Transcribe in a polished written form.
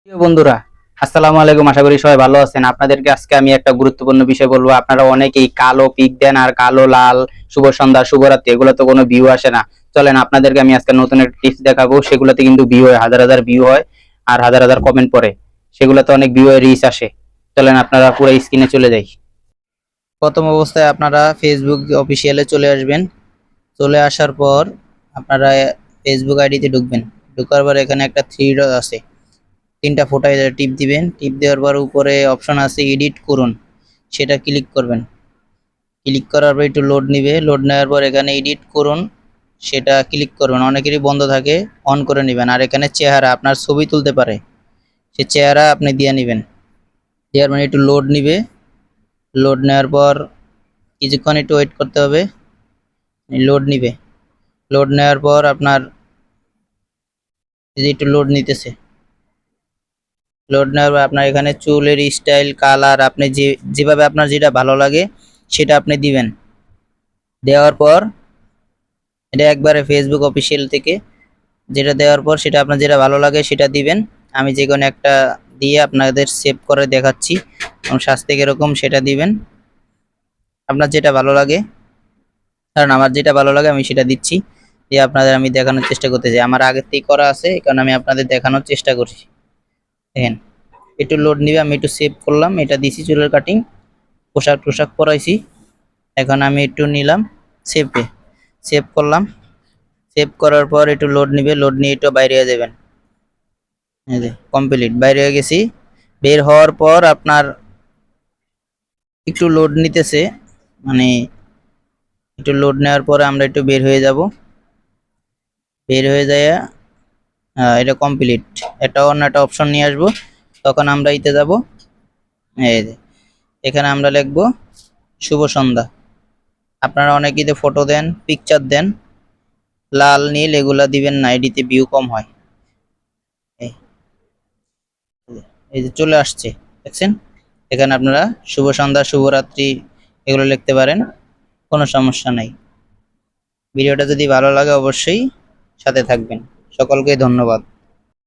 প্রিয় বন্ধুরা, আসসালামু আলাইকুম। আশা করি সবাই ভালো আছেন। আপনাদেরকে আজকে আমি একটা গুরুত্বপূর্ণ বিষয় বলবো। আপনারা অনেকেই কালো পিক দেন আর কালো লাল শুভ সন্ধ্যা শুভরাত্রি এগুলো তো কোনো ভিউ আসে না। চলেন আপনাদেরকে আমি আজকে নতুন একটা টিপস দেখাবো। সেগুলোতে কিন্তু ভিউ হয়, হাজার হাজার ভিউ হয় আর হাজার হাজার কমেন্ট পড়ে। সেগুলোতে অনেক ভিউ এর রিচ আসে। চলেন আপনারা পুরো স্ক্রিনে চলে যাই। প্রথম অবস্থায় আপনারা ফেসবুক অফিসিয়ালে চলে আসবেন। চলে আসার পর আপনারা ফেসবুক আইডিতে ঢুকবেন। ঢোকার পর এখানে একটা থ্রি ডট আছে, তিনটা ফোটায় টিপ দিবেন। টিপ দেওয়ার পর উপরে অপশন আছে এডিট করুন, সেটা ক্লিক করবেন। ক্লিক করার পর একটু লোড নিবে, লোড নেওয়ার পর এখানে এডিট করুন সেটা ক্লিক করবেন। অনেকেরই বন্ধ থাকে, অন করে নেবেন। আর এখানে চেহারা আপনার ছবি তুলতে পারে, সে চেহারা আপনি দিয়ে নেবেন। দেওয়ার মানে একটু লোড নিবে, লোড নেওয়ার পর কিছুক্ষণ একটু ওয়েট করতে হবে। লোড নিবে, লোড নেওয়ার পর আপনার একটু লোড নিতেছে। লোড নেওয়ার পর আপনার এখানে চুলের স্টাইল কালার আপনি যেভাবে আপনার যেটা ভালো লাগে সেটা আপনি দিবেন। দেওয়ার পর এটা একবারে ফেসবুক অফিসিয়াল থেকে যেটা দেওয়ার পর সেটা আপনার যেটা ভালো লাগে সেটা দিবেন। আমি যে কোনো একটা দিয়ে আপনাদের সেভ করে দেখাচ্ছি এবং শাস্তি কিরকম সেটা দিবেন আপনার যেটা ভালো লাগে। কারণ আমার যেটা ভালো লাগে আমি সেটা দিচ্ছি, দিয়ে আপনাদের আমি দেখানোর চেষ্টা করতেছি। আমার আগের থেকে করা আছে, এই কারণে আমি আপনাদের দেখানোর চেষ্টা করছি। দেখেন একটু লোড নিবে, আমি একটু সেভ করলাম, এটা দিছি চুলের কাটিং, পোশাক টোশাক পরাইছি। এখন আমি একটু নিলাম সেভে, সেভ করলাম। সেভ করার পর একটু লোড নিবে, লোড নিয়ে একটু বাইরে হয়ে যাবেন। এই যে কমপ্লিট বাইরে হয়ে গেছি। বের হওয়ার পর আপনার একটু লোড নিতেছে, মানে একটু লোড নেওয়ার পরে আমরা একটু বের হয়ে যাব। বের হয়ে যায় এটা কমপ্লিট। একটা অন্য একটা অপশন নিয়ে আসবো, তখন আমরা ইতে যাব। এই যে এখানে আমরা লিখবো শুভ সন্ধ্যা। আপনারা অনেকেই ফটো দেন, পিকচার দেন, লাল নীল এগুলা দিবেন না, এডিতে ভিউ কম হয়। এই এই যে চলে আসছে, দেখছেন? এখানে আপনারা শুভ সন্ধ্যা শুভরাত্রি এগুলো লিখতে পারেন, কোনো সমস্যা নাই। ভিডিওটা যদি ভালো লাগে অবশ্যই সাথে থাকবেন। সকলকে ধন্যবাদ।